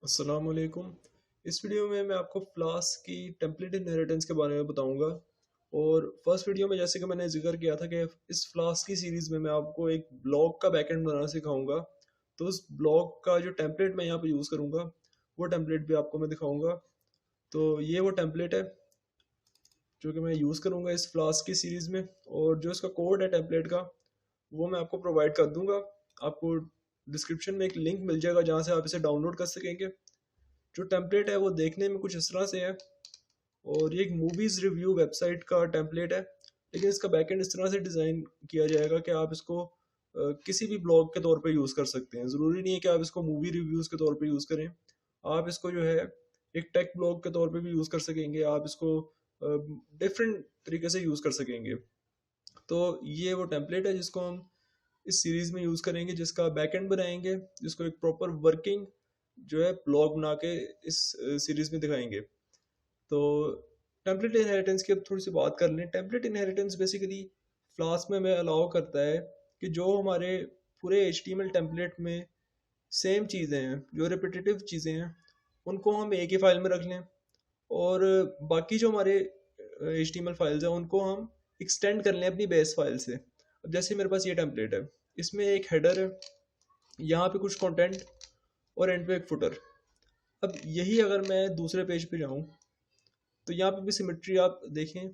अस्सलाम वालेकुम। इस वीडियो में मैं आपको फ्लास्क की टेम्पलेट इनहेरिटेंस के बारे में बताऊंगा। और फर्स्ट वीडियो में जैसे कि मैंने जिक्र किया था कि इस फ्लास्क की सीरीज़ में मैं आपको एक ब्लॉग का बैकएंड बनाना सिखाऊंगा। तो उस ब्लॉग का जो टेम्पलेट मैं यहाँ पे यूज़ करूँगा वो टेम्पलेट भी आपको मैं दिखाऊंगा। तो ये वो टेम्पलेट है जो कि मैं यूज़ करूँगा इस फ्लास्क की सीरीज़ में। और जो इसका कोड है टेम्पलेट का वो मैं आपको प्रोवाइड कर दूंगा। आपको डिस्क्रिप्शन में एक लिंक मिल जाएगा जहाँ से आप इसे डाउनलोड कर सकेंगे। जो टेम्पलेट है वो देखने में कुछ इस तरह से है। और ये एक मूवीज़ रिव्यू वेबसाइट का टेम्पलेट है, लेकिन इसका बैकएंड इस तरह से डिज़ाइन किया जाएगा कि आप इसको किसी भी ब्लॉग के तौर पे यूज़ कर सकते हैं। ज़रूरी नहीं है कि आप इसको मूवी रिव्यूज़ के तौर पे यूज़ करें। आप इसको जो है एक टेक ब्लॉग के तौर पे भी यूज़ कर सकेंगे। आप इसको डिफरेंट तरीके से यूज़ कर सकेंगे। तो ये वो टेम्पलेट है जिसको हम इस सीरीज़ में यूज़ करेंगे, जिसका बैकएंड बनाएंगे, जिसको एक प्रॉपर वर्किंग जो है ब्लॉग बना के इस सीरीज़ में दिखाएंगे। तो टेम्पलेट इनहेरिटेंस की अब थोड़ी सी बात कर लें। टेम्पलेट इनहेरिटेंस बेसिकली फ्लास्क में हमें अलाउ करता है कि जो हमारे पूरे HTML टेम्पलेट में सेम चीज़ें हैं, जो रिपीटेटिव चीज़ें हैं, उनको हम एक ही फाइल में रख लें। और बाकी जो हमारे HTML फाइल्स हैं उनको हम एक्सटेंड कर लें अपनी बेस फाइल से। अब जैसे मेरे पास ये टेम्पलेट है, इसमें एक हेडर है, यहाँ पे कुछ कंटेंट और एंड पे एक फुटर। अब यही अगर मैं दूसरे पेज पे जाऊँ तो यहाँ पे भी सिमेट्री आप देखें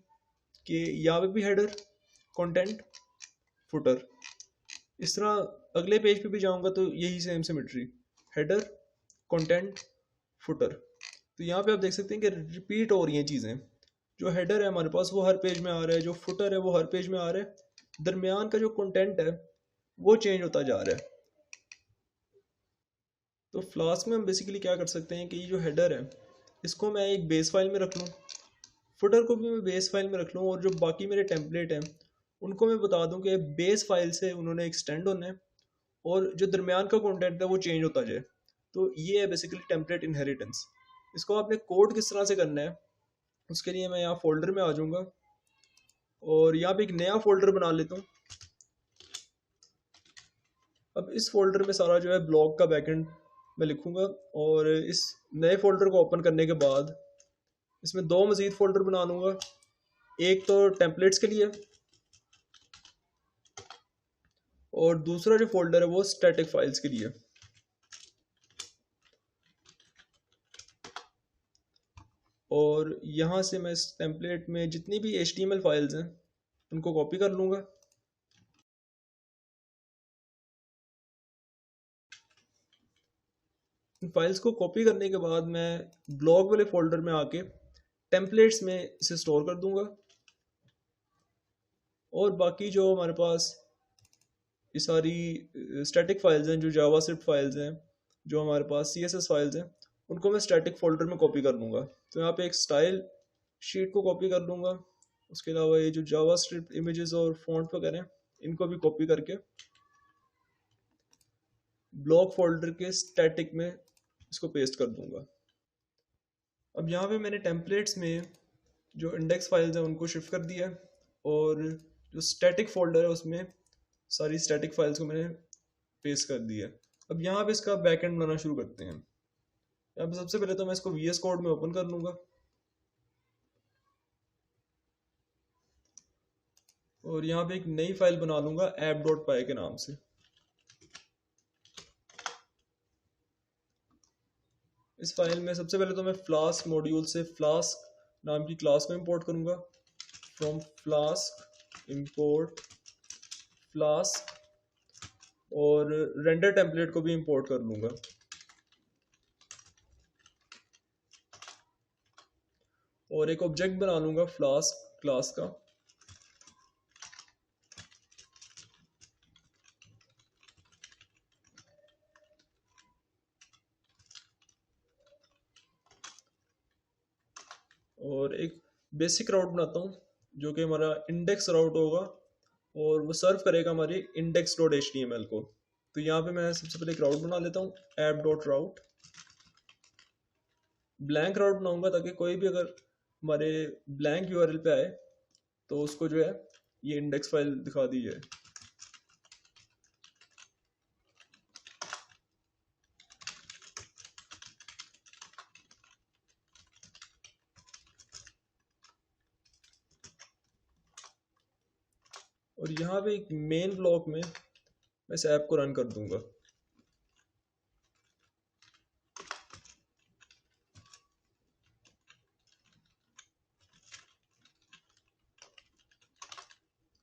कि यहाँ पे भी हेडर, कंटेंट, फुटर। इस तरह अगले पेज पे भी जाऊँगा तो यही same symmetry, header, content, footer. तो यहाँ पे आप देख सकते हैं कि रिपीट हो रही हैं चीज़ें। जो हेडर है हमारे पास वो हर पेज में आ रहा है, जो फुटर है वो हर पेज में आ रहा है। दरमियान का जो कंटेंट है वो चेंज होता जा रहा है। तो फ्लास्क में हम बेसिकली क्या कर सकते हैं कि ये जो हेडर है इसको मैं एक बेस फाइल में रख लूँ, फुटर को भी मैं बेस फाइल में रख लूँ, और जो बाकी मेरे टेम्पलेट हैं उनको मैं बता दूं कि बेस फाइल से उन्होंने एक्सटेंड होना है और जो दरमियान का कंटेंट है वो चेंज होता जाए। तो ये है बेसिकली टेम्पलेट इनहेरिटेंस। इसको आपने कोड किस तरह से करना है, उसके लिए मैं यहाँ फोल्डर में आ जाऊँगा और यहाँ पे एक नया फोल्डर बना लेता हूँ। अब इस फोल्डर में सारा जो है ब्लॉग का बैकएंड मैं लिखूंगा। और इस नए फोल्डर को ओपन करने के बाद इसमें दो मज़ीद फोल्डर बना लूँगा। एक तो टेम्पलेट्स के लिए और दूसरा जो फोल्डर है वो स्टैटिक फाइल्स के लिए। और यहाँ से मैं इस टेम्पलेट में जितनी भी HTML फाइल्स हैं उनको कॉपी कर लूँगा। इन फाइल्स को कॉपी करने के बाद मैं ब्लॉग वाले फोल्डर में आके टेम्पलेट्स में इसे स्टोर कर दूंगा। और बाकी जो हमारे पास ये सारी स्टैटिक फाइल्स हैं, जो जावास्क्रिप्ट फाइल्स हैं, जो हमारे पास CSS फाइल्स हैं, उनको मैं स्टैटिक फोल्डर में कॉपी कर लूँगा। तो यहाँ पे एक स्टाइल शीट को कॉपी कर लूँगा। उसके अलावा ये जो जावास्क्रिप्ट इमेजेस और फॉन्ट वगैरह हैं इनको भी कॉपी करके ब्लॉग फोल्डर के स्टैटिक में इसको पेस्ट कर दूंगा। अब यहाँ पे मैंने टेम्पलेट्स में जो इंडेक्स फाइल्स हैं उनको शिफ्ट कर दिया है। और जो स्टैटिक फोल्डर है उसमें सारी स्टैटिक फाइल्स को मैंने पेस्ट कर दिया है। अब यहाँ पे इसका बैकएंड बनाना शुरू करते हैं। यहाँ पे सबसे पहले तो मैं इसको VS कोड में ओपन कर लूँगा और यहाँ पे एक नई फाइल बना लूँगा app.py के नाम से। इस फाइल में सबसे पहले तो मैं फ्लास्क मॉड्यूल से फ्लास्क नाम की क्लास को इंपोर्ट करूँगा। फ्रॉम फ्लास्क इंपोर्ट फ्लास्क, और रेंडर टेम्पलेट को भी इंपोर्ट कर लूँगा। और एक ऑब्जेक्ट बना लूँगा फ्लास्क क्लास का। और एक बेसिक राउट बनाता हूँ जो कि हमारा इंडेक्स राउट होगा और वो सर्व करेगा हमारी index.html को। तो यहाँ पे मैं सबसे पहले एक राउट बना लेता हूँ, app.route। ब्लैंक राउट बनाऊंगा ताकि कोई भी अगर हमारे ब्लैंक URL पे आए तो उसको जो है ये इंडेक्स फाइल दिखा दी जाए। और यहाँ पे एक मेन ब्लॉक में मैं इस ऐप को रन कर दूंगा।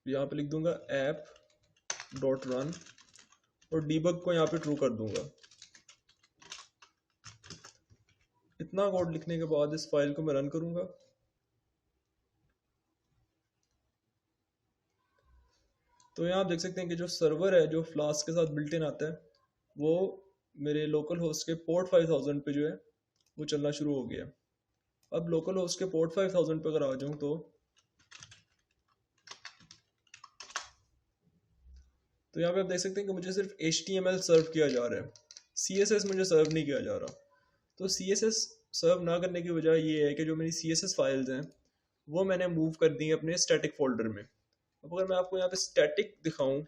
यहाँ पे लिख दूंगा ऐप डॉट रन और डीबग को यहाँ पे ट्रू कर दूंगा। इतना कोड लिखने के बाद इस फाइल को मैं रन करूंगा। तो यहाँ आप देख सकते हैं कि जो सर्वर है जो फ्लास्क के साथ बिल्ट इन आता है वो मेरे लोकल होस्ट के पोर्ट 5000 पे जो है वो चलना शुरू हो गया। अब लोकल होस्ट के पोर्ट 5000 पे अगर आ जाऊँ तो यहाँ पे आप देख सकते हैं कि मुझे सिर्फ HTML सर्व किया जा रहा है, CSS मुझे सर्व नहीं किया जा रहा। तो CSS सर्व ना करने की वजह ये है कि जो मेरी CSS फाइल्स हैं वो मैंने मूव कर दी अपने स्टैटिक फोल्डर में। अब अगर मैं आपको यहाँ पे स्टैटिक दिखाऊं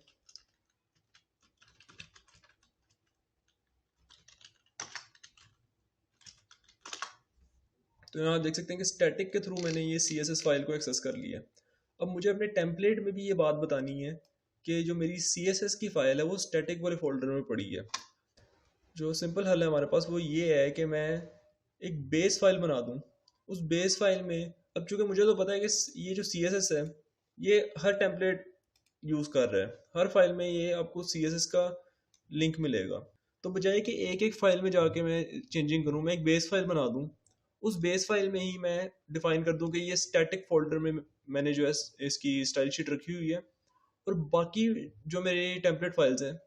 तो यहाँ देख सकते हैं कि स्टैटिक के थ्रू मैंने ये CSS फाइल को एक्सेस कर लिया। अब मुझे अपने टेम्पलेट में भी ये बात बतानी है कि जो मेरी CSS की फाइल है वो स्टैटिक वाले फोल्डर में पड़ी है। जो सिंपल हल है हमारे पास वो ये है कि मैं एक बेस फाइल बना दूं। उस बेस फाइल में अब चूंकि मुझे तो पता है कि ये जो CSS है ये हर टेम्पलेट यूज़ कर रहा है, हर फाइल में ये आपको CSS का लिंक मिलेगा। तो बजाय कि एक एक फाइल में जाके मैं चेंजिंग करूं, मैं एक बेस फाइल बना दूं। उस बेस फाइल में ही मैं डिफाइन कर दूं कि ये स्टैटिक फोल्डर में मैंने जो है इसकी स्टाइल शीट रखी हुई है और बाकी जो मेरे टेम्पलेट फाइल्स हैं,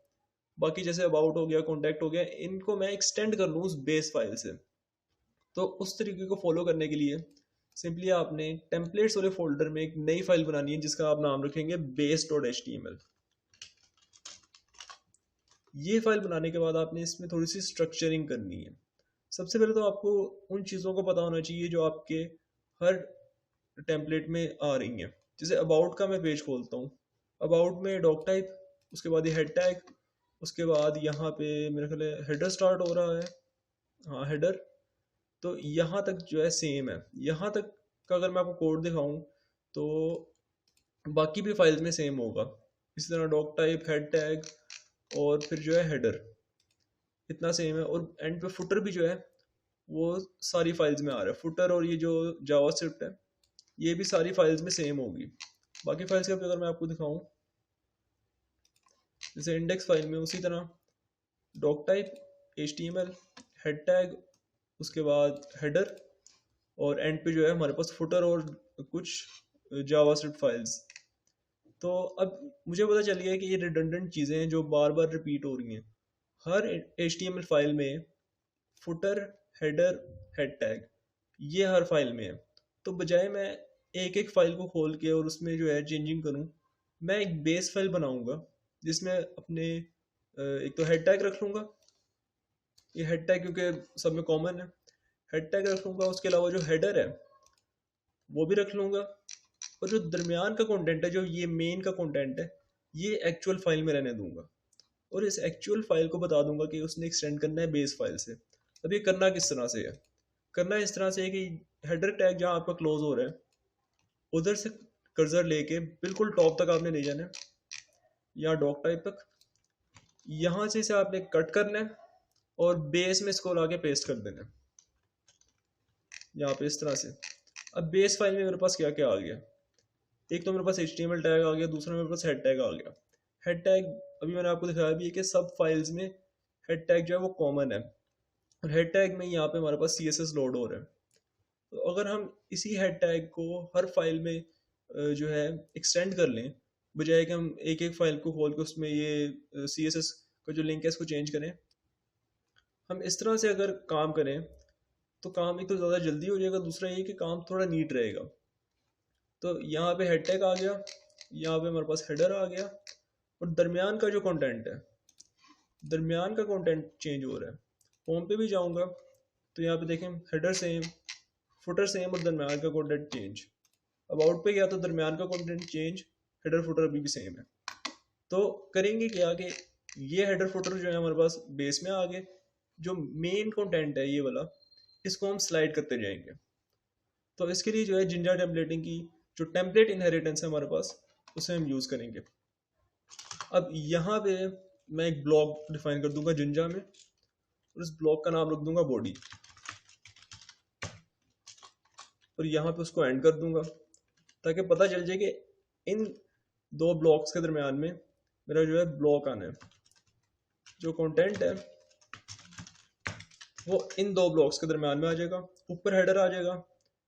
बाकी जैसे अबाउट हो गया, कॉन्टैक्ट हो गया, इनको मैं एक्सटेंड कर लूँ उस बेस फाइल से। तो उस तरीके को फॉलो करने के लिए सिंपली आपने टेम्पलेट्स वाले फोल्डर में एक नई फाइल बनानी है जिसका आप नाम रखेंगे base.html। ये फाइल बनाने के बाद आपने इसमें थोड़ी सी स्ट्रक्चरिंग करनी है। सबसे पहले तो आपको उन चीज़ों को पता होना चाहिए जो आपके हर टेम्पलेट में आ रही हैं। जैसे अबाउट का मैं पेज खोलता हूँ, अबाउट में डॉक टाइप, उसके बाद ये हेड टैग, उसके बाद यहाँ पे मेरे ख्याल है हेडर स्टार्ट हो रहा है, हाँ हेडर। तो यहाँ तक जो है सेम है। यहाँ तक का अगर मैं आपको कोड दिखाऊं तो बाकी भी फाइल्स में सेम होगा। इसी तरह डॉक टाइप, हेड टैग और फिर जो है हेडर, इतना सेम है। और एंड पे फुटर भी जो है वो सारी फाइल्स में आ रहा है। फुटर और ये जो जावास्क्रिप्ट है ये भी सारी फाइल्स में सेम होगी। बाकी फाइल्स का भी अगर मैं आपको दिखाऊं जैसे इंडेक्स फाइल में उसी तरह doctype, HTML, head tag, उसके बाद हेडर और एंड पे जो है हमारे पास फुटर और कुछ जावास्क्रिप्ट फाइल्स। तो अब मुझे पता चल गया कि ये रिडंडेंट चीज़ें हैं जो बार बार रिपीट हो रही हैं हर HTML फाइल में। फुटर, हेडर, हेड टैग ये हर फाइल में है। तो बजाय मैं एक एक फाइल को खोल के और उसमें जो है चेंजिंग करूं, मैं एक बेस फाइल बनाऊंगा जिसमें अपने एक तो हेड टैग रख लूंगा, ये हेड टैग क्योंकि सब में कॉमन है, हेड टैग रख लूंगा। उसके अलावा जो हेडर है वो भी रख लूंगा और जो दरमियान का कंटेंट है, जो ये मेन का कंटेंट है, ये एक्चुअल फाइल में रहने दूंगा और इस एक्चुअल फाइल को बता दूंगा कि उसने एक्सटेंड करना है बेस फाइल से। अब ये करना किस तरह से है? करना इस तरह से है कि हेडर टैग जहाँ आपका क्लोज हो रहा है उधर से कर्सर लेके बिल्कुल टॉप तक आपने ले जाना है, या डॉक टाइप तक। यहाँ से इसे आपने कट करना है और बेस में इसको लाके पेस्ट कर देना है यहाँ पे इस तरह से। अब बेस फाइल में मेरे पास क्या क्या आ गया, एक तो मेरे पास HTML टैग आ गया, दूसरा मेरे पास हेड टैग आ गया। हेड टैग अभी मैंने आपको दिखाया भी है कि सब फाइल्स में हेड टैग जो है वो कॉमन है और हेड टैग में यहाँ पे हमारे पास CSS लोड हो रहा है। तो अगर हम इसी हेड टैग को हर फाइल में जो है एक्सटेंड कर लें, बजाय कि हम एक एक फाइल को खोल के उसमें ये CSS का जो लिंक है इसको चेंज करें, हम इस तरह से अगर काम करें तो काम एक तो ज़्यादा जल्दी हो जाएगा, दूसरा ये कि काम थोड़ा नीट रहेगा। तो यहाँ पे हेड टैग आ गया, यहाँ पे हमारे पास हेडर आ गया और दरमियान का जो कंटेंट है, दरमियान का कंटेंट चेंज हो रहा है। होम पे भी जाऊँगा तो यहाँ पे देखें हेडर सेम, फुटर सेम और दरमियान का कंटेंट चेंज। अबाउट पे गया तो दरमियान का कंटेंट चेंज, हेडर फुटर अभी भी सेम है। तो करेंगे क्या कि ये हेडर फुटर जो है हमारे पास बेस में आ गए, जो मेन कंटेंट है ये वाला इसको हम स्लाइड करते जाएंगे। तो इसके लिए जो है जिंजा टेम्पलेटिंग की जो टेम्पलेट इनहेरिटेंस है हमारे पास उसे हम यूज़ करेंगे। अब यहाँ पे मैं एक ब्लॉक डिफाइन कर दूंगा जिंजा में, और इस ब्लॉक का नाम रख दूंगा बॉडी, और यहाँ पे उसको एंड कर दूंगा ताकि पता चल जाए कि इन दो ब्लॉक्स के दरमियान में मेरा जो है ब्लॉक आना है। जो कंटेंट है वो इन दो ब्लॉक्स के दरमियान में आ जाएगा, ऊपर हेडर आ जाएगा,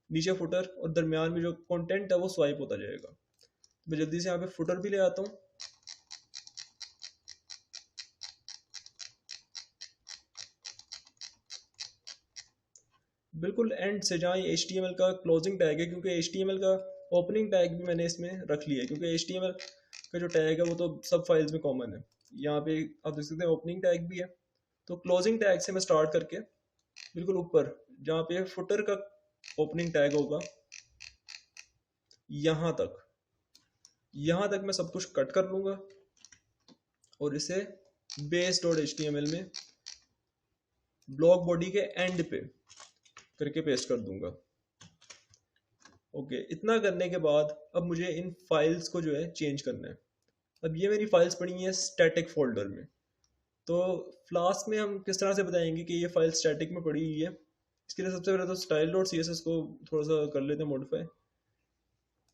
नीचे फुटर, और दरमियान में जो कंटेंट है वो स्वाइप होता जाएगा। मैं जल्दी से यहाँ पे फुटर भी ले आता हूँ। बिल्कुल एंड से जहाँ HTML का क्लोजिंग टैग है, क्योंकि HTML का ओपनिंग टैग भी मैंने इसमें रख लिया है, क्योंकि HTML का जो टैग है वो तो सब फाइल्स में कॉमन है। यहाँ पे आप देख सकते हैं ओपनिंग टैग भी है। तो क्लोजिंग टैग से मैं स्टार्ट करके बिल्कुल ऊपर जहाँ पे फुटर का ओपनिंग टैग होगा यहाँ तक मैं सब कुछ कट कर लूँगा और इसे base.html में ब्लॉक बॉडी के एंड पे करके पेस्ट कर दूंगा। ओके, इतना करने के बाद अब मुझे इन फाइल्स को जो है चेंज करना है। अब ये मेरी फाइल्स पड़ी हैं स्टैटिक फोल्डर में। तो फ्लास्क में हम किस तरह से बताएंगे कि ये फाइल स्टैटिक में पड़ी हुई है? इसके लिए सबसे पहले तो style.css को थोड़ा सा कर लेते हैं मॉडिफाई।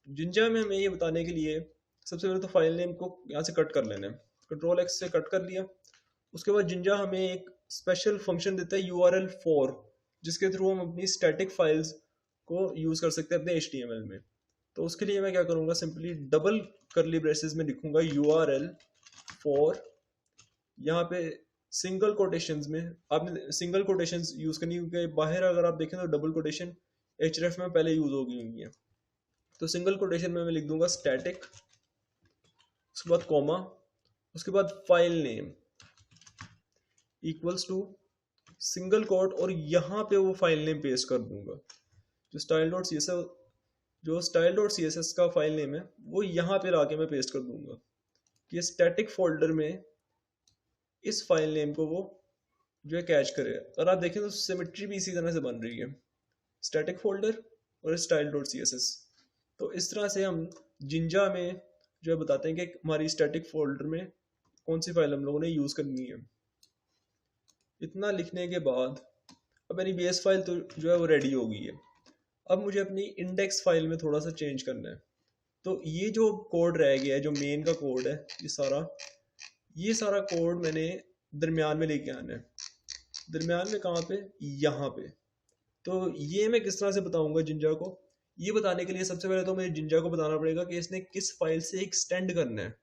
जिंजा में हमें ये बताने के लिए सबसे पहले तो फाइल नेम को यहाँ से कट कर लेना है। Ctrl+X से कट कर लिया। उसके बाद जिंजा हमें एक स्पेशल फंक्शन देता है url_for, जिसके थ्रू हम अपनी स्टैटिक फाइल्स को यूज़ कर सकते हैं अपने HTML में। तो उसके लिए मैं क्या करूँगा, सिंपली डबल करली ब्रेसेस में लिखूंगा url_for। यहाँ पे सिंगल कोटेशंस में आपने सिंगल कोटेशंस यूज़ करनी, क्योंकि बाहर अगर आप देखें तो डबल कोटेशन href में पहले यूज़ होगी हुई है। तो सिंगल कोटेशन में मैं लिख दूंगा स्टैटिक, उसके बाद कॉमा, उसके बाद file name equals to single quote, और यहाँ पे वो फाइल नेम पेस्ट कर दूंगा। जो style.css का फाइल नेम है वो यहाँ पे लाके मैं पेस्ट कर दूंगा कि ये स्टैटिक फोल्डर में इस फाइल नेम को वो जो है कैच करे। और आप देखें तो सिमेट्री भी इसी तरह से बन रही है, स्टैटिक फोल्डर और style.css। तो इस तरह से हम जिंजा में जो है बताते हैं कि हमारी स्टैटिक फोल्डर में कौन सी फाइल हम लोगों ने यूज़ करनी है। इतना लिखने के बाद अब मेरी बेस फाइल तो जो है वो रेडी हो गई है। अब मुझे अपनी इंडेक्स फाइल में थोड़ा सा चेंज करना है। तो ये जो कोड रह गया है, जो मेन का कोड है, ये सारा कोड मैंने दरमियान में लेके आना है। दरमियान में कहाँ पे? यहाँ पे। तो ये मैं किस तरह से बताऊंगा जिंजा को? ये बताने के लिए सबसे पहले तो मुझे जिंजा को बताना पड़ेगा कि इसने किस फाइल से एक्सटेंड करना है।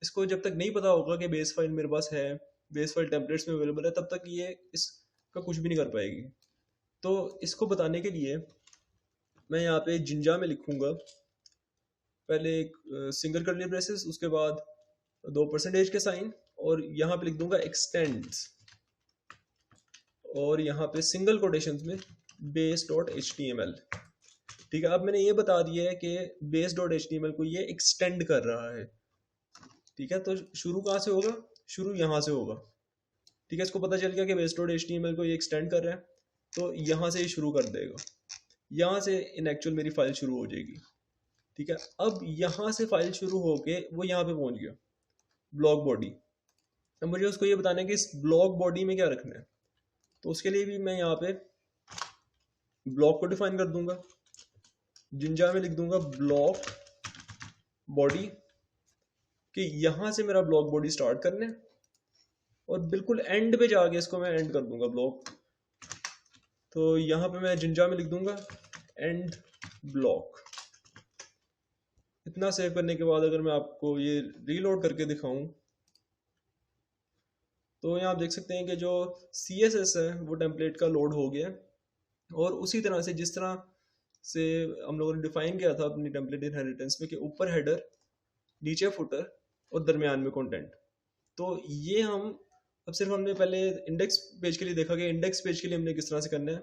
इसको जब तक नहीं पता होगा कि बेस फाइल मेरे पास है, बेस फाइल टेम्पलेट्स में अवेलेबल है, तब तक ये इसका कुछ भी नहीं कर पाएगी। तो इसको बताने के लिए मैं यहाँ पे जिंजा में लिखूंगा पहले एक सिंगल करली ब्रेसेस, उसके बाद 2% के साइन, और यहाँ पे लिख दूंगा एक्सटेंड्स, और यहाँ पे सिंगल कोटेशंस में base.html। ठीक है, अब मैंने ये बता दिया है कि base.html को ये एक्सटेंड कर रहा है। ठीक है, तो शुरू कहाँ से होगा? शुरू यहाँ से होगा। ठीक है, इसको पता चल गया कि base.html को ये एक्सटेंड कर रहा है, तो यहाँ से ये शुरू कर देगा। यहाँ से इन एक्चुअल मेरी फाइल शुरू हो जाएगी। ठीक है, अब यहाँ से फाइल शुरू होके वो यहाँ पे पहुंच गया ब्लॉक बॉडी। अब मुझे उसको ये बताना है कि इस ब्लॉक बॉडी में क्या रखना है। तो उसके लिए भी मैं यहाँ पे ब्लॉक को डिफाइन कर दूंगा। जिंजा में लिख दूंगा ब्लॉक बॉडी, कि यहाँ से मेरा ब्लॉक बॉडी स्टार्ट करना है, और बिल्कुल एंड पे जाके इसको मैं एंड कर दूंगा ब्लॉक। तो यहाँ पे मैं जिंजा में लिख दूंगा एंड ब्लॉक। इतना सेव करने के बाद अगर मैं आपको ये रीलोड करके दिखाऊं तो यहाँ आप देख सकते हैं कि जो CSS है वो टेम्पलेट का लोड हो गया, और उसी तरह से जिस तरह से हम लोगों ने डिफाइन किया था अपनी टेम्पलेट इनहेरिटेंस में कि ऊपर हेडर, नीचे फुटर और दरमियान में कंटेंट। तो ये हम अब सिर्फ हमने पहले इंडेक्स पेज के लिए देखा कि इंडेक्स पेज के लिए हमने किस तरह से करना है,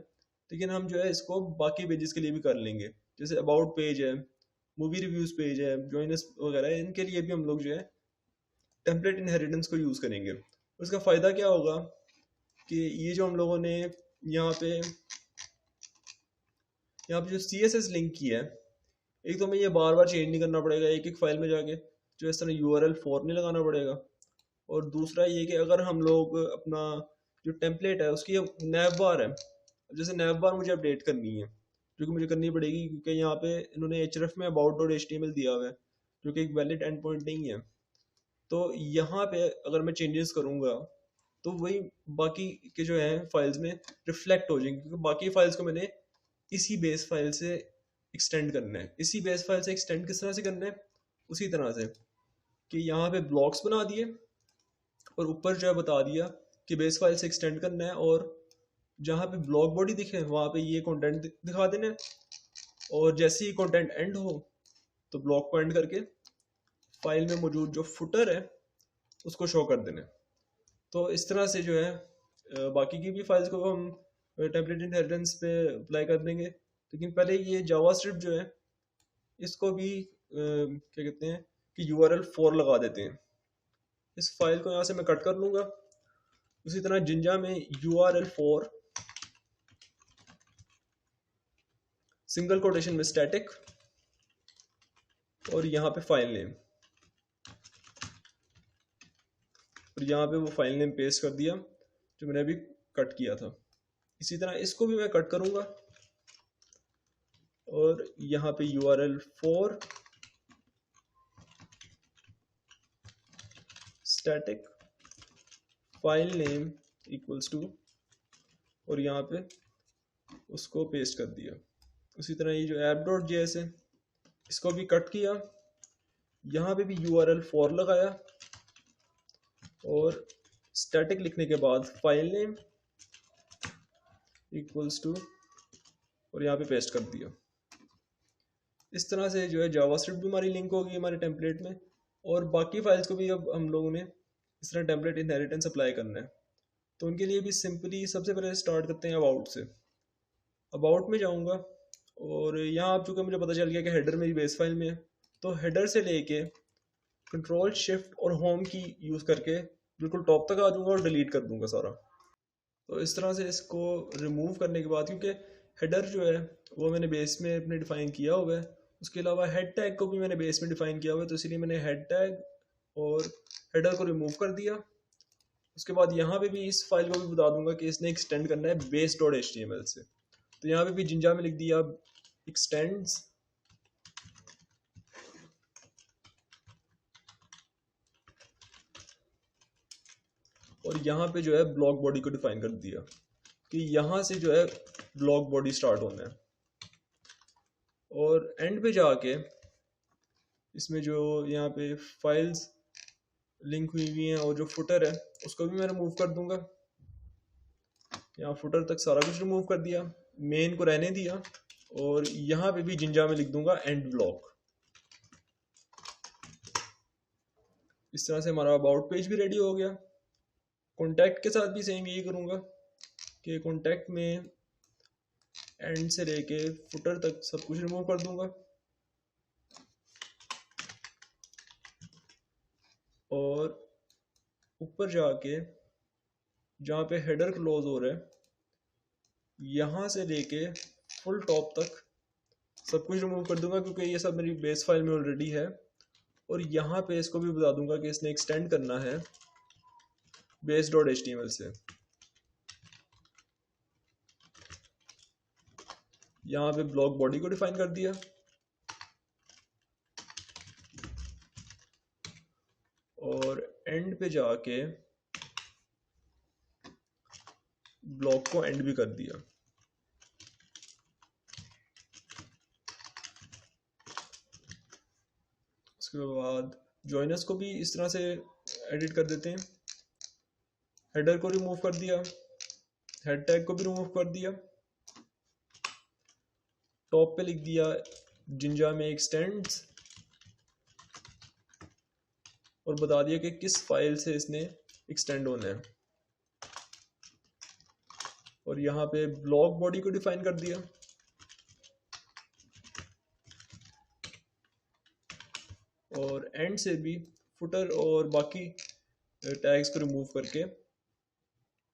लेकिन हम जो है इसको बाकी पेजेस के लिए भी कर लेंगे। जैसे अबाउट पेज है, मूवी रिव्यूज पेज है, जॉइनर्स वगैरह है, इनके लिए भी हम लोग जो है टेम्पलेट इनहेरिटेंस को यूज़ करेंगे। उसका फ़ायदा क्या होगा कि ये जो हम लोगों ने यहाँ पे जो CSS लिंक किया है, एक तो मैं ये बार बार चेंज नहीं करना पड़ेगा एक एक फाइल में जाके, जो इस तरह URL 4 नहीं लगाना पड़ेगा। और दूसरा ये कि अगर हम लोग अपना जो टेम्पलेट है उसकी नैव बार है, जैसे नैव बार मुझे अपडेट करनी है, जो कि मुझे करनी पड़ेगी क्योंकि यहाँ पे इन्होंने href में about.html दिया हुआ है जो कि एक वैलिड एंड पॉइंट नहीं है। तो यहाँ पे अगर मैं चेंजेस करूँगा तो वही बाकी के जो है फाइल्स में रिफ्लेक्ट हो जाएंगे, क्योंकि बाकी फाइल्स को मैंने इसी बेस फाइल से एक्सटेंड करना है। इसी बेस फाइल से एक्सटेंड किस तरह से करना है, उसी तरह से कि यहाँ पे ब्लॉक्स बना दिए और ऊपर जो है बता दिया कि बेस फाइल से एक्सटेंड करना है, और जहाँ पे ब्लॉक बॉडी दिखे वहाँ पे ये कंटेंट दिखा देना है, और जैसे ही कंटेंट एंड हो तो ब्लॉक को एंड करके फाइल में मौजूद जो फुटर है उसको शो कर देना है। तो इस तरह से जो है बाकी की भी फाइल्स को हम टेम्पलेट इनहेरिटेंस पे अप्लाई कर देंगे। लेकिन पहले ये जावास्क्रिप्ट जो है इसको भी क्या कहते हैं कि URL 4 लगा देते हैं। इस फाइल को यहाँ से मैं कट कर लूँगा। उसी तरह जिंजा में URL 4 सिंगल कोटेशन में स्टैटिक और यहाँ पे फाइल नेम, और यहाँ पे वो फाइल नेम पेस्ट कर दिया जो मैंने अभी कट किया था। इसी तरह इसको भी मैं कट करूँगा और यहाँ पे URL 4 static file name equals to, और यहाँ पे उसको पेस्ट कर दिया। उसी तरह ये जो app.js है इसको भी कट किया, यहाँ पे भी URL 4 लगाया और स्टैटिक लिखने के बाद फाइल नेम इक्वल्स टू, और यहाँ पे पेस्ट कर दिया। इस तरह से जो है जावास्क्रिप्ट भी हमारी लिंक होगी हमारे टेम्पलेट में, और बाकी फाइल्स को भी अब हम लोगों ने इस तरह टेम्पलेट इनहेरिटेंस अप्लाई करना है। तो उनके लिए भी सिंपली सबसे पहले स्टार्ट करते हैं अबाउट से। अबाउट में जाऊँगा और यहाँ आप चूँकि मुझे पता चल गया कि हेडर मेरी बेस फाइल में है, तो हेडर से लेके कंट्रोल शिफ्ट और होम की यूज़ करके बिल्कुल टॉप तक आ जाऊँगा और डिलीट कर दूँगा सारा। तो इस तरह से इसको रिमूव करने के बाद, क्योंकि हेडर जो है वो मैंने बेस में अपने डिफ़ाइन किया हुआ है, उसके अलावा हेड टैग को भी मैंने बेस में डिफ़ाइन किया हुआ है, तो इसीलिए मैंने हेड टैग और हेडर को रिमूव कर दिया। उसके बाद यहाँ पे भी इस फाइल को भी बता दूंगा कि इसने एक्सटेंड करना है base.html से। तो यहाँ पे भी जिंजा में लिख दिया एक्सटेंड्स, और यहाँ पे जो है ब्लॉक बॉडी को डिफाइन कर दिया कि यहाँ से जो है ब्लॉक बॉडी स्टार्ट होना है, और एंड पे जाके इसमें जो यहाँ पे फाइल्स लिंक हुई हुई हैं और जो फुटर है उसको भी मैं रिमूव कर दूंगा। यहाँ फुटर तक सारा कुछ रिमूव कर दिया, मेन को रहने दिया, और यहाँ पे भी जिंजा में लिख दूंगा एंड ब्लॉक। इस तरह से हमारा अबाउट पेज भी रेडी हो गया। कॉन्टैक्ट के साथ भी सेम यही करूँगा कि कॉन्टैक्ट में एंड से लेके फुटर तक सब कुछ रिमूव कर दूंगा, और ऊपर जाके जहाँ पे हेडर क्लोज हो रहा है यहाँ से लेके फुल टॉप तक सब कुछ रिमूव कर दूंगा, क्योंकि ये सब मेरी बेस फाइल में ऑलरेडी है। और यहाँ पे इसको भी बता दूंगा कि इसने एक्सटेंड करना है base.html से। यहाँ पे ब्लॉक बॉडी को डिफाइन कर दिया, और एंड पे जाके ब्लॉक को एंड भी कर दिया। उसके बाद जॉइनर्स को भी इस तरह से एडिट कर देते हैं। हेडर को रिमूव कर दिया, हेड टैग को भी रिमूव कर दिया, टॉप पे लिख दिया जिंजा में एक्सटेंड्स, और बता दिया कि किस फाइल से इसने एक्सटेंड होना है, और यहाँ पे ब्लॉक बॉडी को डिफाइन कर दिया, और एंड से भी फुटर और बाकी टैग्स को रिमूव करके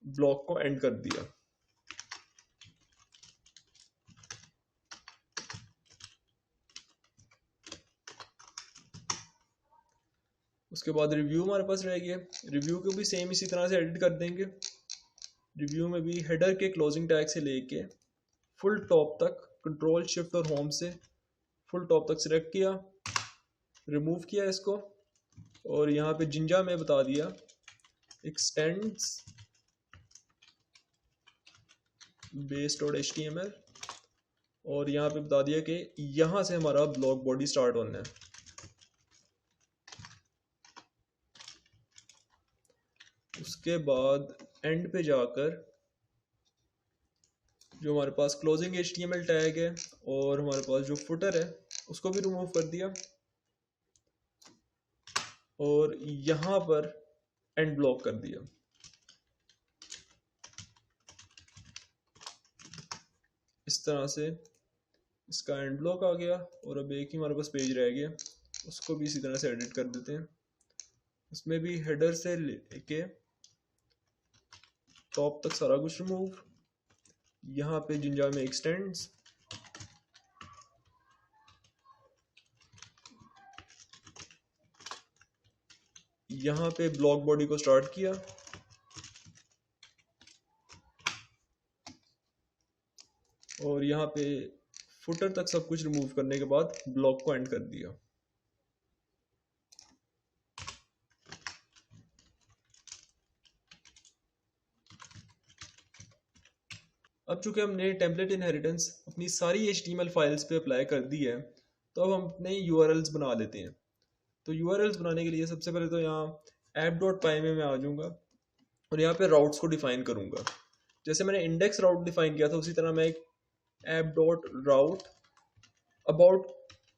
ब्लॉक को एंड कर दिया। उसके बाद रिव्यू हमारे पास रह गया। रिव्यू को भी सेम इसी तरह से एडिट कर देंगे। रिव्यू में भी हेडर के क्लोजिंग टैग से लेके फुल टॉप तक कंट्रोल शिफ्ट और होम से फुल टॉप तक सिलेक्ट किया, रिमूव किया इसको, और यहाँ पे जिंजा में बता दिया एक्सटेंड्स base.html, और यहाँ पे बता दिया कि यहाँ से हमारा ब्लॉग बॉडी स्टार्ट होना है। उसके बाद एंड पे जाकर जो हमारे पास क्लोजिंग HTML टैग है और हमारे पास जो फुटर है उसको भी रिमूव कर दिया, और यहाँ पर एंड ब्लॉक कर दिया। इस तरह से इसका एंड ब्लॉक आ गया, और अब एक ही हमारे पास पेज रह गया, उसको भी इसी तरह से एडिट कर देते हैं। उसमें भी हेडर से लेके टॉप तक सारा कुछ रिमूव। यहाँ पे जिंजा में एक्सटेंड्स, यहाँ पे ब्लॉग बॉडी को स्टार्ट किया, और यहाँ पे फुटर तक सब कुछ रिमूव करने के बाद ब्लॉग को एंड कर दिया। अब चूंकि हमने टेम्पलेट इनहेरिटेंस अपनी सारी HTML फाइल्स पे अप्लाई कर दी है, तो अब हम अपने URLs बना लेते हैं। तो URLs बनाने के लिए सबसे पहले तो यहाँ app.py में मैं आ जाऊँगा और यहाँ पे राउट्स को डिफाइन करूँगा। जैसे मैंने इंडेक्स राउट डिफाइन किया था उसी तरह मैं एक app.route अबाउट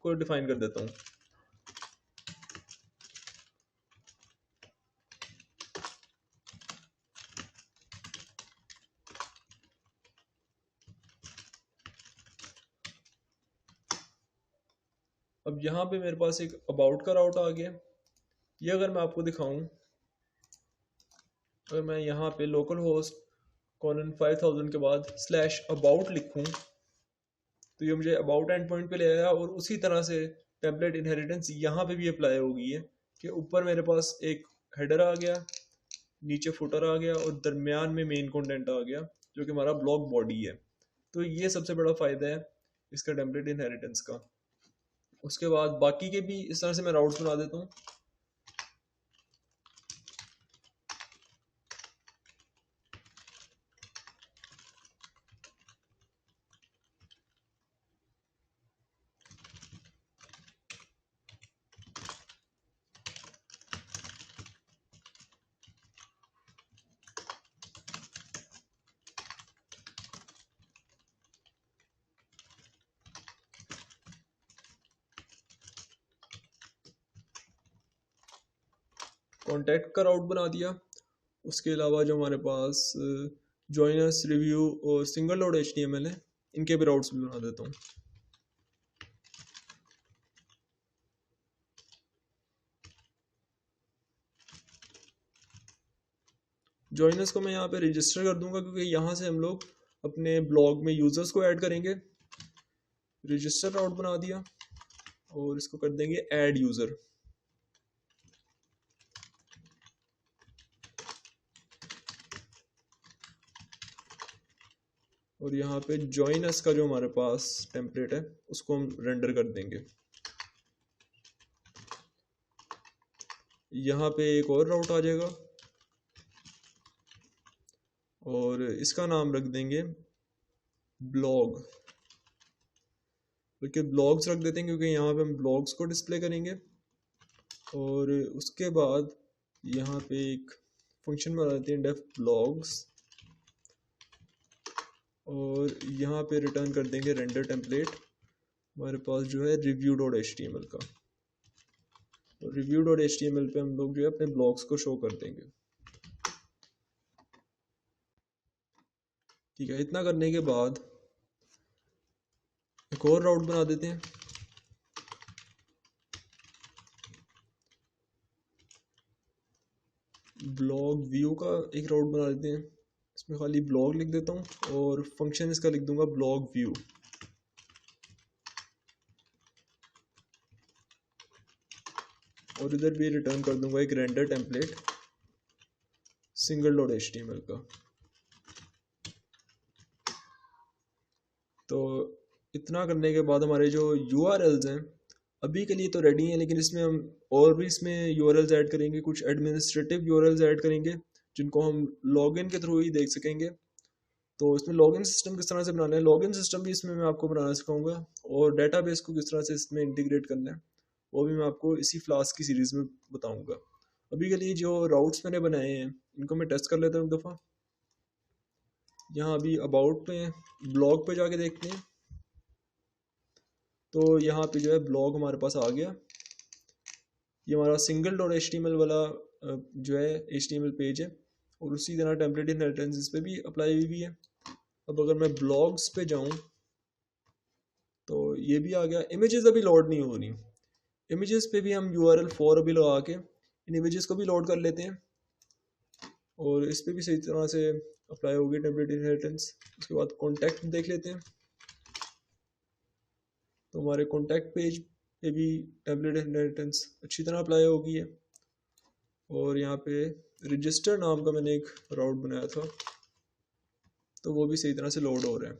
को डिफाइन कर देता हूँ। अब यहाँ पे मेरे पास एक अबाउट का राउट आ गया। ये अगर मैं आपको दिखाऊं, अगर मैं यहाँ पे लोकल होस्ट कॉलन 5000 के बाद /about लिखूं, तो ये मुझे अबाउट एंड पॉइंट पे ले आया, और उसी तरह से टेम्पलेट इनहेरिटेंस यहाँ पे भी अप्लाई हो गई है कि ऊपर मेरे पास एक हेडर आ गया, नीचे फुटर आ गया, और दरमियान में मेन कंटेंट आ गया जो कि हमारा ब्लॉग बॉडी है। तो ये सबसे बड़ा फ़ायदा है इसका टेम्पलेट इनहेरिटेंस का। उसके बाद बाकी के भी इस तरह से मैं राउट्स बना देता हूँ। कॉन्टैक्ट का राउट बना दिया। उसके अलावा जो हमारे पास जॉइनर्स, रिव्यू और सिंगल लोड HTML है, इनके भी राउट्स भी बना देता हूँ। जॉइनर्स को मैं यहाँ पे रजिस्टर कर दूंगा, क्योंकि यहाँ से हम लोग अपने ब्लॉग में यूजर्स को ऐड करेंगे। रजिस्टर राउट बना दिया, और इसको कर देंगे ऐड यूजर। और यहाँ पे जॉइनर्स का जो हमारे पास टेम्पलेट है उसको हम रेंडर कर देंगे। यहाँ पे एक और राउट आ जाएगा, और इसका नाम रख देंगे ब्लॉग, क्योंकि ब्लॉग्स रख देते हैं क्योंकि यहाँ पे हम ब्लॉग्स को डिस्प्ले करेंगे। और उसके बाद यहाँ पे एक फंक्शन बना देते हैं डेफ ब्लॉग्स, और यहाँ पे रिटर्न कर देंगे रेंडर टेम्पलेट हमारे पास जो है review.html का। तो review.html पे हम लोग जो है अपने ब्लॉग्स को शो कर देंगे। ठीक है, इतना करने के बाद एक और राउट बना देते हैं। ब्लॉग व्यू का एक राउट बना देते हैं, इसमें खाली ब्लॉग लिख देता हूँ, और फंक्शन इसका लिख दूंगा ब्लॉग व्यू। और इधर भी रिटर्न कर दूंगा एक रेंडर टेम्पलेट single.html का। तो इतना करने के बाद हमारे जो URLs हैं अभी के लिए तो रेडी हैं, लेकिन इसमें हम और भी इसमें URLs ऐड करेंगे, कुछ एडमिनिस्ट्रेटिव URLs ऐड करेंगे जिनको हम लॉगिन के थ्रू ही देख सकेंगे। तो इसमें लॉगिन सिस्टम किस तरह से बनाना है, लॉगिन सिस्टम भी इसमें मैं आपको बनाना सिखाऊंगा, और डेटाबेस को किस तरह से इसमें इंटीग्रेट करना है वो भी मैं आपको इसी फ्लास्क की सीरीज़ में बताऊंगा। अभी के लिए जो राउट्स मैंने बनाए हैं इनको मैं टेस्ट कर लेता हूँ एक दफ़ा। यहाँ अभी अबाउट पे ब्लॉग पे जाके देखते हैं, तो यहाँ पे जो है ब्लॉग हमारे पास आ गया। ये हमारा single.html वाला जो है HTML पेज है, और उसी तरह टेम्पलेट इनहेरिटेंस इस पे भी अप्लाई हुई है। अब अगर मैं ब्लॉग्स पे जाऊँ तो ये भी आ गया। इमेजेस अभी लोड नहीं हो रही, इमेजेस पे भी हम URL 4 अभी लगा के इन इमेजेस को भी लोड कर लेते हैं, और इस पे भी सही तरह से अप्लाई होगी टेम्पलेट इनहेरिटेंस। उसके बाद कॉन्टैक्ट देख लेते हैं, तो हमारे कॉन्टैक्ट पेज पे भी टेम्पलेट इनहेरिटेंस अच्छी तरह अप्लाई होगी है। और यहाँ पे रजिस्टर नाम का मैंने एक राउट बनाया था, तो वो भी सही तरह से लोड हो रहा है।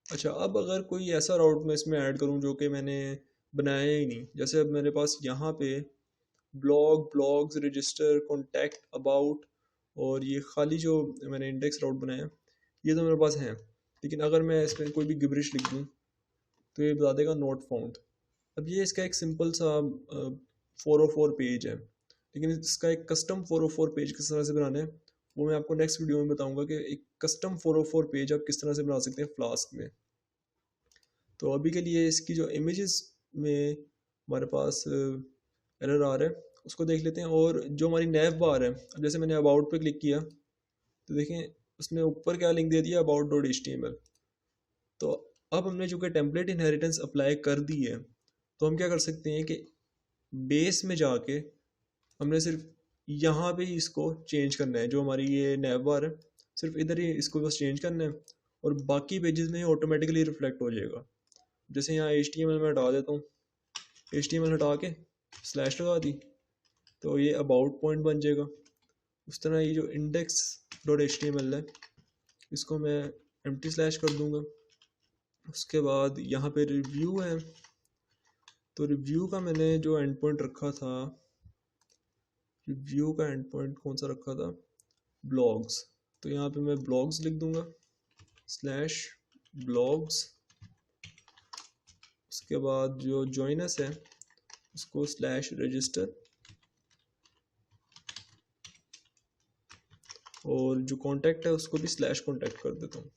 अच्छा, अब अगर कोई ऐसा राउट मैं इसमें ऐड करूँ जो कि मैंने बनाया ही नहीं, जैसे अब मेरे पास यहाँ पे blog, blogs, register, contact, about और ये खाली जो मैंने इंडेक्स राउट बनाया ये तो मेरे पास हैं, लेकिन अगर मैं इसमें कोई भी गिबरिश लिख दूँ तो ये बता देगा नॉट फाउंड। अब ये इसका एक सिंपल सा 404 पेज है, लेकिन इसका एक कस्टम 404 पेज किस तरह से बनाना है वो मैं आपको नेक्स्ट वीडियो में बताऊंगा कि एक कस्टम 404 पेज आप किस तरह से बना सकते हैं फ्लास्क में। तो अभी के लिए इसकी जो इमेजेस में हमारे पास एरर आ रहा है उसको देख लेते हैं। और जो हमारी नैव बार है, अब जैसे मैंने अबाउट पे क्लिक किया तो देखें उसमें ऊपर क्या लिंक दे दिया, about.html। तो अब हमने जो कि टेम्पलेट इनहेरिटेंस अप्लाई कर दी है, तो हम क्या कर सकते हैं कि बेस में जाके हमने सिर्फ यहाँ पे ही इसको चेंज करना है, जो हमारी ये नैव बार है सिर्फ इधर ही इसको बस चेंज करना है, और बाकी पेजेस में ऑटोमेटिकली रिफ्लेक्ट हो जाएगा। जैसे यहाँ HTML में हटा देता हूँ, HTML हटा के स्लैश लगा दी तो ये अबाउट पॉइंट बन जाएगा। उस तरह ये जो index.html है इसको मैं एम्प्टी स्लैश कर दूंगा। उसके बाद यहाँ पे रिव्यू है, तो रिव्यू का मैंने जो एंड पॉइंट रखा था, रिव्यू का एंड पॉइंट कौन सा रखा था, ब्लॉग्स, तो यहाँ पे मैं ब्लॉग्स लिख दूंगा स्लैश ब्लॉग्स। उसके बाद जो जॉइनस है उसको स्लैश रजिस्टर, और जो कॉन्टैक्ट है उसको भी स्लैश कॉन्टैक्ट कर देता हूँ।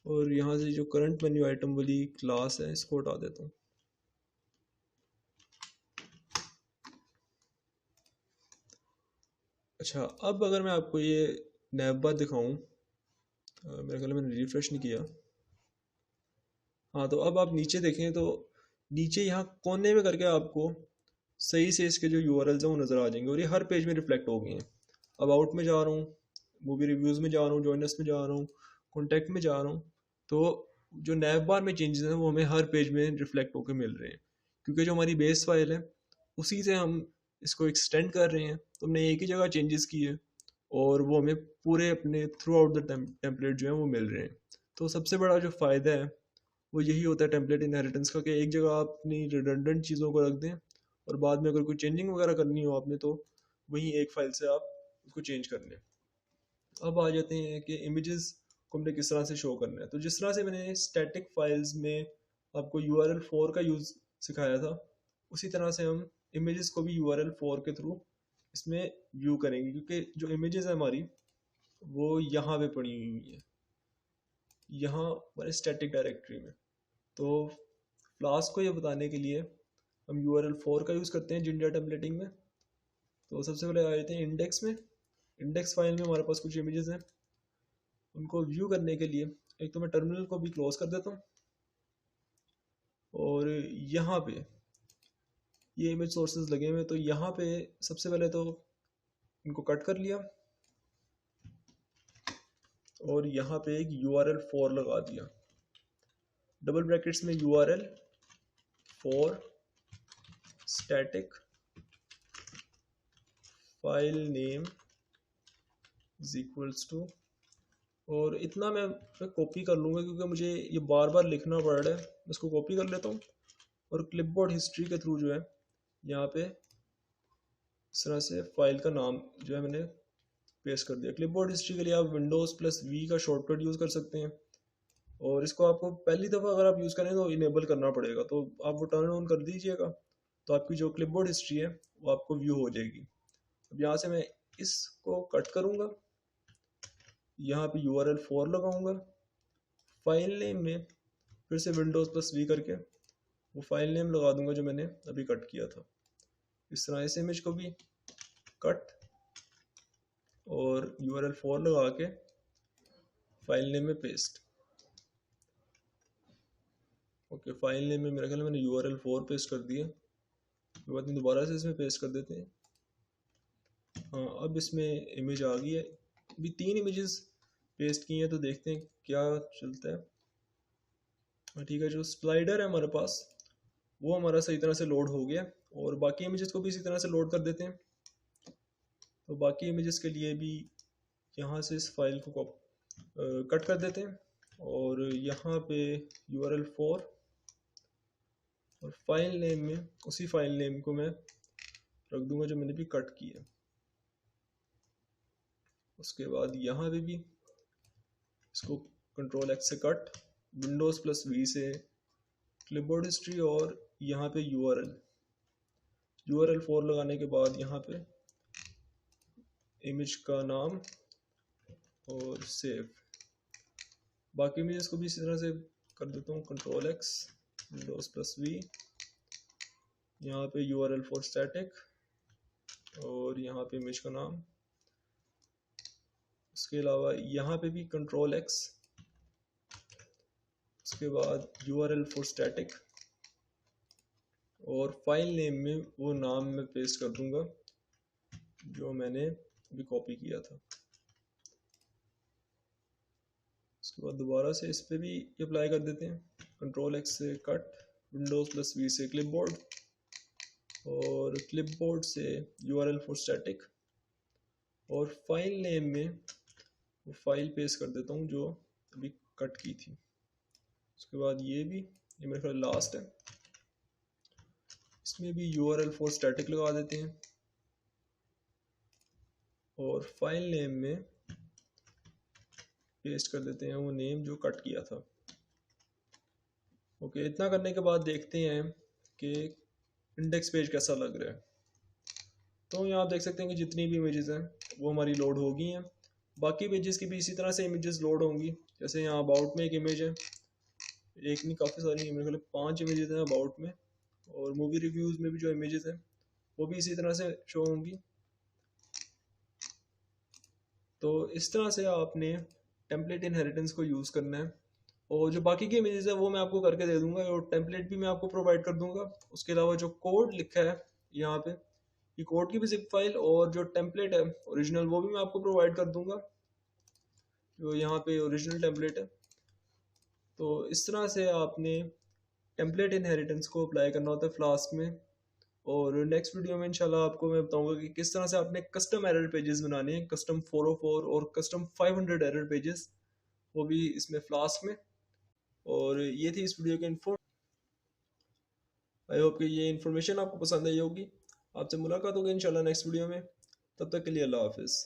और यहाँ से जो करंट मेन्यू आइटम वाली क्लास है इसको हटा देता हूँ। अच्छा, अब अगर मैं आपको ये नैव बार दिखाऊँ, मेरे ख्याल में मैंने रिफ्रेश नहीं किया। हाँ, तो अब आप नीचे देखें तो नीचे यहाँ कोने में करके आपको सही से इसके जो URLs हैं वो नज़र आ जाएंगे, और ये हर पेज में रिफ्लेक्ट हो गए हैं। अबाउट में जा रहा हूँ, मूवी रिव्यूज़ में जा रहा हूँ, जॉइनर्स में जा रहा हूँ, कॉन्टैक्ट में जा रहा हूँ, तो जो नैव बार में चेंजेस हैं वो हमें हर पेज में रिफ्लेक्ट होकर मिल रहे हैं, क्योंकि जो हमारी बेस फाइल है उसी से हम इसको एक्सटेंड कर रहे हैं। तो हमने एक ही जगह चेंजेस किए और वो हमें पूरे अपने थ्रू आउट द टेम्पलेट जो है वो मिल रहे हैं। तो सबसे बड़ा जो फ़ायदा है वो यही होता है टेम्पलेट इनहेरिटेंस का, कि एक जगह आप अपनी रिडंडेंट चीज़ों को रख दें और बाद में अगर कोई चेंजिंग वगैरह करनी हो आपने तो वहीं एक फाइल से आप उसको चेंज कर लें। अब आ जाते हैं कि इमेजेस को हमने किस तरह से शो करना है। तो जिस तरह से मैंने स्टैटिक फाइल्स में आपको URL 4 का यूज़ सिखाया था, उसी तरह से हम इमेजेस को भी URL 4 के थ्रू इसमें व्यू करेंगे, क्योंकि जो इमेजेस है हमारी वो यहाँ पे पड़ी हुई है, यहाँ हमारे स्टैटिक डायरेक्टरी में। तो फ्लास्क को ये बताने के लिए हम URL 4 का यूज़ करते हैं जिंडा टेम्पलेटिंग में। तो सबसे पहले आ जाते हैं इंडेक्स में। इंडेक्स फाइल में हमारे पास कुछ इमेजेस हैं, उनको व्यू करने के लिए एक तो मैं टर्मिनल को भी क्लोज कर देता हूँ, और यहाँ पे ये इमेज सोर्सेज लगे हुए, तो यहाँ पे सबसे पहले तो इनको कट कर लिया और यहाँ पे एक URL 4 लगा दिया, डबल ब्रैकेट्स में URL for static file name is equals to, और इतना मैं कॉपी कर लूँगा क्योंकि मुझे ये बार बार लिखना पड़ रहा है। मैं इसको कॉपी कर लेता हूँ और क्लिपबोर्ड हिस्ट्री के थ्रू जो है यहाँ पे इस तरह से फाइल का नाम जो है मैंने पेस्ट कर दिया। क्लिपबोर्ड हिस्ट्री के लिए आप Windows+V का शॉर्टकट यूज़ कर सकते हैं, और इसको आपको पहली दफ़ा अगर आप यूज़ करें तो इनेबल करना पड़ेगा, तो आप वो टर्न ऑन कर दीजिएगा, तो आपकी जो क्लिपबोर्ड हिस्ट्री है वो आपको व्यू हो जाएगी। अब यहाँ से मैं इसको कट करूँगा, यहाँ पे URL 4 लगाऊंगा, फाइल नेम में फिर से Windows+V करके वो फाइल नेम लगा दूंगा जो मैंने अभी कट किया था। इस तरह इस इमेज को भी कट और URL 4 लगा के फाइल नेम में पेस्ट। ओके, फाइल नेम में मेरा ख्याल मैंने URL 4 पेस्ट कर दिया। उसके बाद दोबारा से इसमें पेस्ट कर देते हैं। हाँ, अब इसमें इमेज आ गई है। अभी 3 इमेजेस पेस्ट की हैं, तो देखते हैं क्या चलता है। हाँ ठीक है, जो स्लाइडर है हमारे पास वो हमारा सही तरह से लोड हो गया, और बाकी इमेजेस को भी इसी तरह से लोड कर देते हैं। तो बाकी इमेजेस के लिए भी यहाँ से इस फाइल को कट कर देते हैं, और यहाँ पे URL 4 और फाइल नेम में उसी फाइल नेम को मैं रख दूंगा जो मैंने भी कट किया। उसके बाद यहाँ पे भी इसको Ctrl+X से कट, Windows+V से क्लिपबोर्ड हिस्ट्री, और यहाँ पे URL 4 लगाने के बाद यहाँ पे इमेज का नाम और सेव। बाकी इमेजेस को भी इसी तरह से कर देता हूँ, Ctrl+X, Windows+V, यहाँ पे URL 4 स्टैटिक और यहाँ पे इमेज का नाम। उसके अलावा यहाँ पे भी Ctrl+X, उसके बाद URL 4 स्टैटिक, और फाइल नेम में वो नाम मैं पेस्ट कर दूंगा जो मैंने अभी कॉपी किया था। उसके बाद दोबारा से इस पे भी अप्लाई कर देते हैं, Ctrl+X से कट, Windows+V से क्लिपबोर्ड, और क्लिपबोर्ड से URL 4 स्टैटिक, और फाइल नेम में वो फाइल पेस्ट कर देता हूँ जो अभी कट की थी। उसके बाद ये मेरे ख्याल लास्ट है, इसमें भी URL 4 स्टैटिक लगा देते हैं, और फाइल नेम में पेस्ट कर देते हैं वो नेम जो कट किया था। ओके, इतना करने के बाद देखते हैं कि इंडेक्स पेज कैसा लग रहा है। तो यहाँ आप देख सकते हैं कि जितनी भी इमेजेस हैं वो हमारी लोड हो गई हैं। बाकी पेजेस की भी इसी तरह से इमेजेस लोड होंगी। जैसे यहाँ अबाउट में एक इमेज है, एक नहीं काफ़ी सारी, मेरे ख्याल 5 इमेजेस हैं अबाउट में, और मूवी रिव्यूज़ में भी जो इमेजेस हैं वो भी इसी तरह से शो होंगी। तो इस तरह से आपने टेम्पलेट इनहेरिटेंस को यूज़ करना है, और जो बाकी की इमेजेस है वो मैं आपको करके दे दूंगा, और टेम्पलेट भी मैं आपको प्रोवाइड कर दूंगा। उसके अलावा जो कोड लिखा है यहाँ पे, ये कोड की भी जिप फाइल और जो टेम्पलेट है ओरिजिनल वो भी मैं आपको प्रोवाइड कर दूंगा, जो यहाँ पे ओरिजिनल टेम्पलेट है। तो इस तरह से आपने टेम्पलेट इनहेरिटेंस को अप्लाई करना होता है फ्लास्क में। और नेक्स्ट वीडियो में इंशाल्लाह आपको मैं बताऊंगा कि किस तरह से आपने कस्टम एरर पेजेस बनाने हैं, कस्टम 404 और कस्टम 500 एरर पेजेस, वो भी इसमें फ्लास्क में। और ये थी इस वीडियो की इन्फो। आई होप कि ये इन्फॉर्मेशन आपको पसंद आई होगी। आपसे मुलाकात होगी इंशाल्लाह नेक्स्ट वीडियो में। तब तक के लिए अल्लाह हाफिज़।